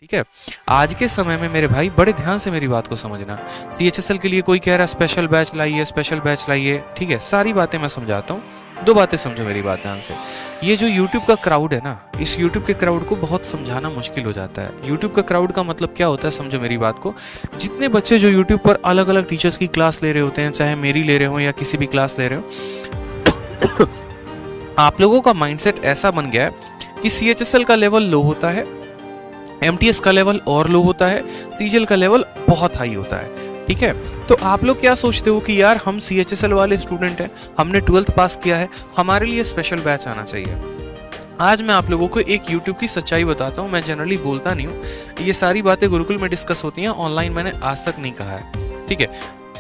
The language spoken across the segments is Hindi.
ठीक है। आज के समय में मेरे भाई बड़े ध्यान से मेरी बात को समझना। सीएचएसएल के लिए कोई कह रहा है स्पेशल बैच लाइए, स्पेशल बैच लाइए, ठीक है, सारी बातें मैं समझाता हूँ। दो बातें समझो मेरी बात ध्यान से। ये जो YouTube का क्राउड है ना, इस YouTube के क्राउड को बहुत समझाना मुश्किल हो जाता है। YouTube का क्राउड का मतलब क्या होता है, समझो मेरी बात को। जितने बच्चे जो YouTube पर अलग अलग टीचर्स की क्लास ले रहे होते हैं, चाहे मेरी ले रहे हो या किसी भी क्लास ले रहे हो, आप लोगों का माइंडसेट ऐसा बन गया है कि सीएचएसएल का लेवल लो होता है, एमटीएस का लेवल और लो होता है, सीजीएल का लेवल बहुत हाई होता है। ठीक है, तो आप लोग क्या सोचते हो कि यार हम सीएचएसएल वाले स्टूडेंट हैं, हमने 12th पास किया है, हमारे लिए स्पेशल बैच आना चाहिए। आज मैं आप लोगों को एक YouTube की सच्चाई बताता हूँ। मैं जनरली बोलता नहीं हूँ, ये सारी बातें गुरुकुल में डिस्कस होती हैं, ऑनलाइन मैंने आज तक नहीं कहा है। ठीक है,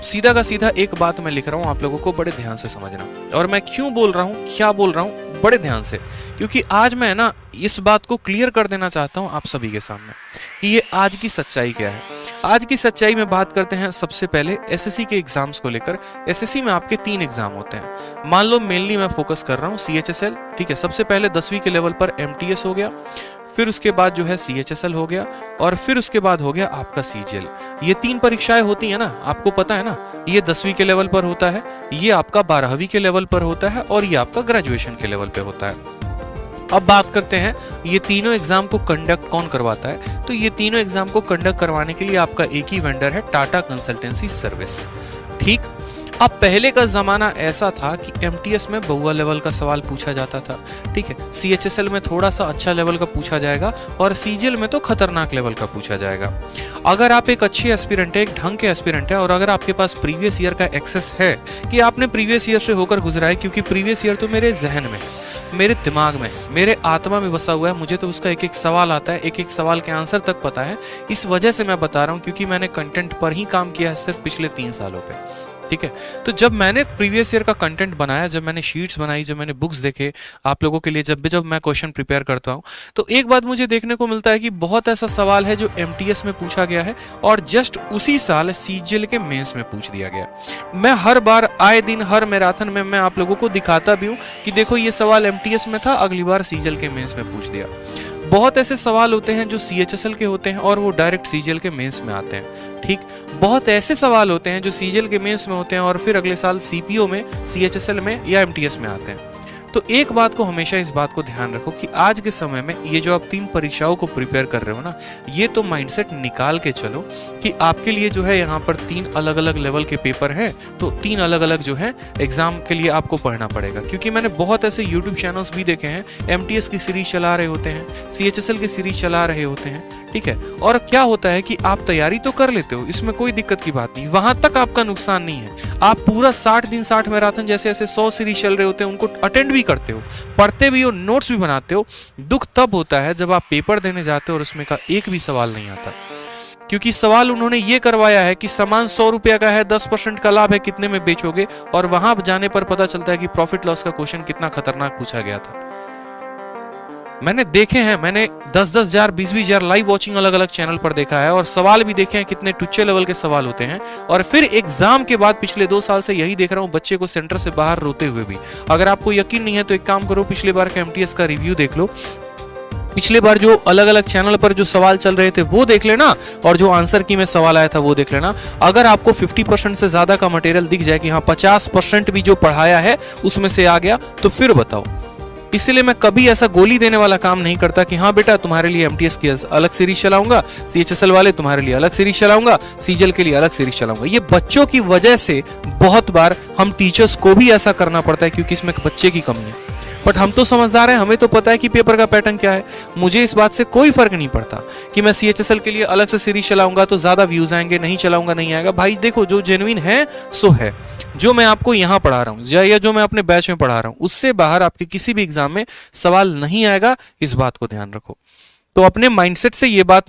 सीधा का सीधा एक बात मैं लिख रहा हूँ, आप लोगों को बड़े ध्यान से समझना। और मैं क्यों बोल रहा हूँ, क्या बोल रहा हूँ, बड़े ध्यान से, क्योंकि आज मैं ना इस बात को क्लियर कर देना चाहता हूँ आप सभी के सामने कि ये आज की सच्चाई क्या है। आज की सच्चाई में बात करते हैं सबसे पहले एसएससी के एग्जाम्स को लेकर। एसएससी में आपके 3 एग्जाम होते हैं। मान लो मेनली मैं फोकस कर रहा हूँ सीएचएसएल, ठीक है। सबसे पहले 10वीं के लेवल पर एमटीएस हो गया, फिर उसके बाद जो है सीएचएसएल हो गया, और फिर उसके बाद हो गया आपका सीजीएल। ये 3 परीक्षाएं होती है ना, आपको पता है ना। ये 10वीं के लेवल पर होता है, ये आपका 12वीं के लेवल पर होता है, और ये आपका ग्रेजुएशन के लेवल पे होता है। अब बात करते हैं ये तीनों एग्जाम को कंडक्ट कौन करवाता है। तो ये तीनों एग्जाम को कंडक्ट करवाने के लिए आपका एक ही वेंडर है, टाटा कंसल्टेंसी सर्विस। ठीक, अब पहले का जमाना ऐसा था कि एमटीएस में बहुआ लेवल का सवाल पूछा जाता था, ठीक है। सीएचएसएल में थोड़ा सा अच्छा लेवल का पूछा जाएगा, और सीजीएल में तो खतरनाक लेवल का पूछा जाएगा। अगर आप एक अच्छे एस्पिरेंट है, एक ढंग के एस्पिरेंट है, और अगर आपके पास प्रीवियस ईयर का एक्सेस है कि आपने प्रीवियस ईयर से होकर गुजरा है, क्योंकि प्रीवियस ईयर तो मेरे जहन में है, मेरे दिमाग में, मेरे आत्मा में बसा हुआ है, मुझे तो उसका एक एक सवाल आता है, एक एक सवाल के आंसर तक पता है। इस वजह से मैं बता रहा हूँ, क्योंकि मैंने कंटेंट पर ही काम किया है सिर्फ पिछले 3 सालों पे। ठीक है, तो जब मैंने प्रीवियस ईयर का कंटेंट बनाया, जब मैंने शीट्स बनाई, जब मैंने बुक्स देखे आप लोगों के लिए, जब मैं क्वेश्चन प्रिपेयर करता हूँ, तो एक बात मुझे देखने को मिलता है कि बहुत ऐसा सवाल है जो एमटीएस में पूछा गया है, और जस्ट उसी साल सीजीएल के मेंस में पूछ दिया गया। मैं हर बार, आए दिन, हर मैराथन में मैं आप लोगों को दिखाता भी हूँ कि देखो ये सवाल एमटीएस में था, अगली बार सीजीएल के मेंस में पूछ दिया। बहुत ऐसे सवाल होते हैं जो सीएचएसएल के होते हैं और वो डायरेक्ट सीजीएल के मेंस में आते हैं। ठीक, बहुत ऐसे सवाल होते हैं जो सीजीएल के मेंस में होते हैं और फिर अगले साल सीपीओ में, सीएचएसएल में या एमटीएस में आते हैं। तो एक बात को हमेशा इस बात को ध्यान रखो कि आज के समय में ये जो आप 3 परीक्षाओं को प्रिपेयर कर रहे हो ना, ये तो माइंडसेट निकाल के चलो कि आपके लिए जो है यहाँ पर 3 अलग अलग लेवल के पेपर हैं, तो 3 अलग अलग जो है एग्जाम के लिए आपको पढ़ना पड़ेगा। क्योंकि मैंने बहुत ऐसे यूट्यूब चैनल्स भी देखे हैं, एमटीएस की सीरीज चला रहे होते हैं, सीएचएसएल की सीरीज चला रहे होते हैं, ठीक है। और क्या होता है कि आप तैयारी तो कर लेते हो, इसमें कोई दिक्कत की बात नहीं, वहां तक आपका नुकसान नहीं है। आप पूरा 60 दिन 60 मैराथन जैसे ऐसे 100 सीरीज चल रहे होते हैं, उनको अटेंड भी करते हो, पढ़ते भी हो, नोट्स भी बनाते हो। दुख तब होता है जब आप पेपर देने जाते हो और उसमें का एक भी सवाल नहीं आता, क्योंकि सवाल उन्होंने ये करवाया है कि सामान 100 रुपया का है, 10% का लाभ है, कितने में बेचोगे, और वहां जाने पर पता चलता है कि प्रॉफिट लॉस का क्वेश्चन कितना खतरनाक पूछा गया था। मैंने देखे हैं, मैंने 10-10 हजार 20-20 हजार लाइव वॉचिंग अलग अलग चैनल पर देखा है, और सवाल भी देखे हैं कितने टुच्चे लेवल के सवाल होते हैं। और फिर एग्जाम के बाद पिछले 2 साल से यही देख रहा हूँ, बच्चे को सेंटर से बाहर रोते हुए भी। अगर आपको यकीन नहीं है तो एक काम करो, पिछले बार का एमटीएस का रिव्यू देख लो, पिछले बार जो अलग अलग चैनल पर जो सवाल चल रहे थे वो देख लेना, और जो आंसर की में सवाल आया था वो देख लेना। अगर आपको 50% से ज्यादा का मटेरियल दिख जाए कि हाँ 50% भी जो पढ़ाया है उसमें से आ गया, तो फिर बताओ। इसलिए मैं कभी ऐसा गोली देने वाला काम नहीं करता कि हाँ बेटा तुम्हारे लिए एमटीएस की अलग सीरीज चलाऊंगा, सीएचएसएल वाले तुम्हारे लिए अलग सीरीज चलाऊंगा, सीजीएल के लिए अलग सीरीज चलाऊंगा। ये बच्चों की वजह से बहुत बार हम टीचर्स को भी ऐसा करना पड़ता है, क्योंकि इसमें बच्चे की कमी है। बट हम तो समझदार हैं, हमें तो पता है कि पेपर का पैटर्न क्या है। मुझे इस बात से कोई फर्क नहीं पड़ता कि मैं सीएचएसएल के लिए अलग से सीरीज चलाऊंगा तो ज्यादा व्यूज आएंगे, नहीं चलाऊंगा नहीं आएगा। भाई देखो, जो जेन्युइन है सो है। जो मैं आपको यहाँ पढ़ा रहा हूँ या जो मैं अपने बैच में पढ़ा रहा हूँ, उससे बाहर आपके किसी भी एग्जाम में सवाल नहीं आएगा, इस बात को ध्यान रखो। तो अपने माइंडसेट से ये बात